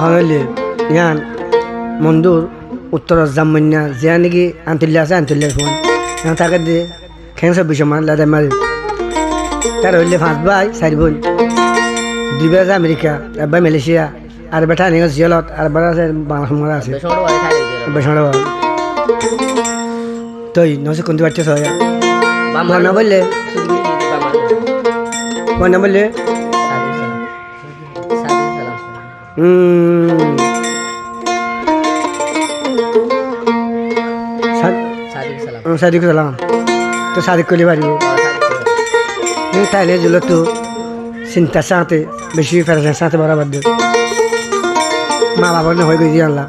হলে ইয়ান মন্দুর উত্তর জামন্যা জিয়া নাকি আন্তল্লা আছে আন্তল্লার ফোন তাকে দিয়ে খেয়ে 24 মান লাদা মারি তার হইলে 5 ভাই 4 বোন 2 ভাই আছে আমেরিকা 1 ভাই মালয়েশিয়া আর বেটা নিয়ে জিয়ালত আর বড় আছে বাংলা আছে বেসড় তুই নসে কোন বাচ্চা হয় না বললে না বললে সাদিক সালাম তো সাদিক করলে পারিব তাইলে জুলো তো চিন্তার সাথে বেশি ফেরার সাথে বরাবর দিও মা বাবার হয়ে গেছি আল্লাহ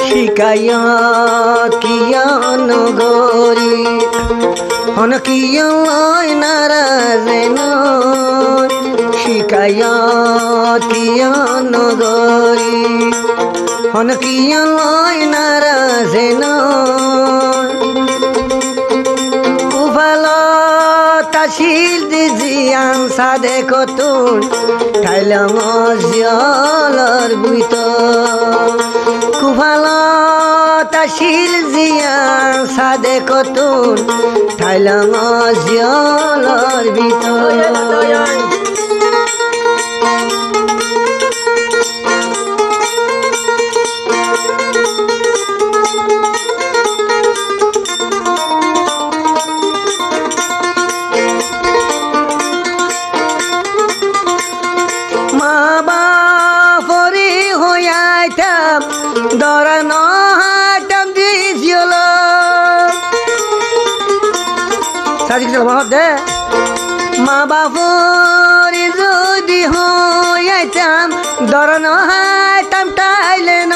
শিকাইয়া কিয়া নগরী হন কিয়া নারাজে নয় শিকাইয়া কিয়া নগরী হন কিয়া নারাজে নয় উভালো তাশিল দিজিয়ান সাদে কতুন ঠাইলাম জিয়ালার বুইত কুভালো তাশিল জিয়ান সাদে কতুন ঠাইলাম জিয়ালার ভিতর দরানো হাটাম দিয়েছিল সাজিক চল মহব দে মা বাপরি যদি হইতাম দরানো হাটাম টাইলে ন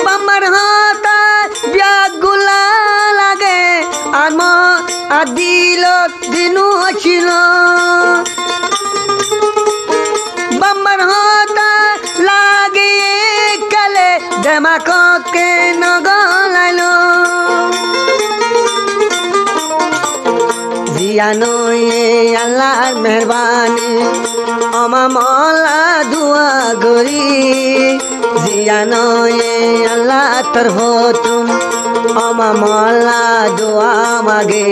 বাম্মার হাতা ব্যাগুলা লাগে আর মা আদিল দিনু ছিল বাম্মার হাতা লাগে কালে দেমাকে নগলাইল জিয়ানো আল্লাহর মেহরবানি আমা মলা দুয়া গরি জিয়ানো আল্লাহ তোর হতুন আমা মলা দুয়া মাগে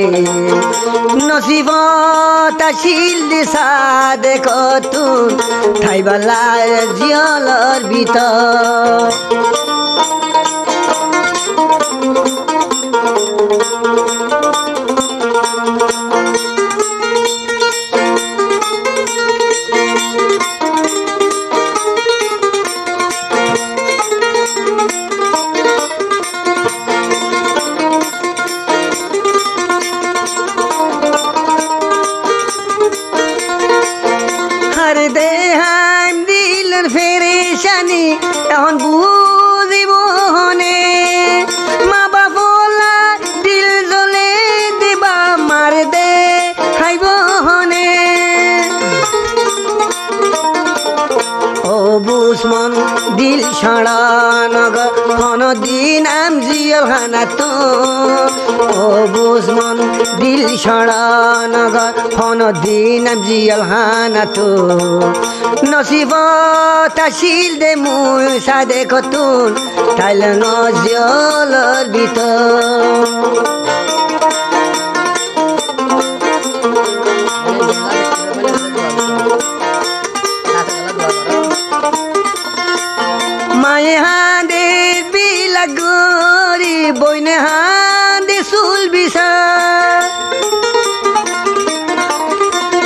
নসিবত আসিল দিশা দেখতুন ঠাইবালার জিয়ালার ভিতর ফেরেশানি এখন বুঝিব হনে মা বাবলা দিল জ্বলে দিবা মার দে খাইব হনে ও বুসমন দিল ছাড়া নগর হন দিন আম জিয়াল খানা তো ও বুসমন দিল ছাড়া নগর হন দিন আম জিয়াল খানা তো নসিবত আসিল দে মুই সাদে কতুন তাইল নজিয়লর ভিতর মায়ে হাঁদে বিলাগরি বইনে হাঁদে চুল বিছা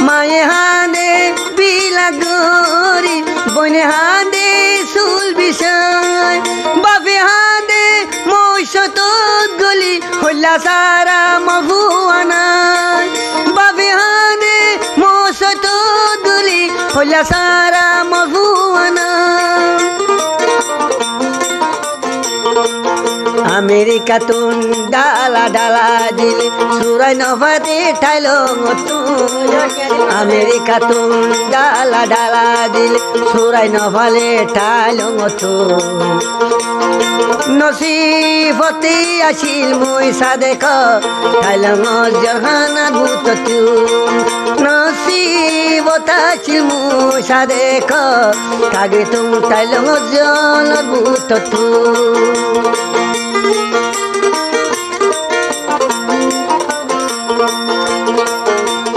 মায়ে হাঁদে বিলাগরি বইনে হাঁদে চুল বিছায় বাপে হাঁদে মৈশত গলি হল্লা সারা মভুয়ানায় বাপে হাঁদে মৈশত গলি হল্লা সারা মভুয়ানায় আমেরিকা তুন ডালা ডালা দিলে সুরাই নভাতে ঠাইল তুন আমেরিকা তুন ডালা ডালা দিলে সুরাই নভালে ঠাইল তুন নসিবতে আসিল মই সাদেক ঠাইল জহানা ভূত তুন নসিবত আসিল মই সাদেক থাকে তুম ঠাইল জন ভূত তুন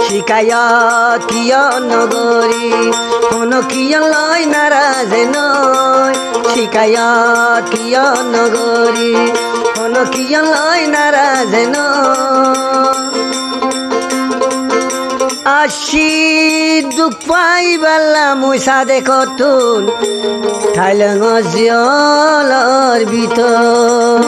শিকায়ত কিয় নগরী কোনো কিয় লয় নারাজ নয় শিকায়ত কিয় নগরী কোনো কিয় লয় নারাজ নয় আসি দুঃখ পাইবালা মই সাদে কতুন ঠাইলঙ জলর ভিতর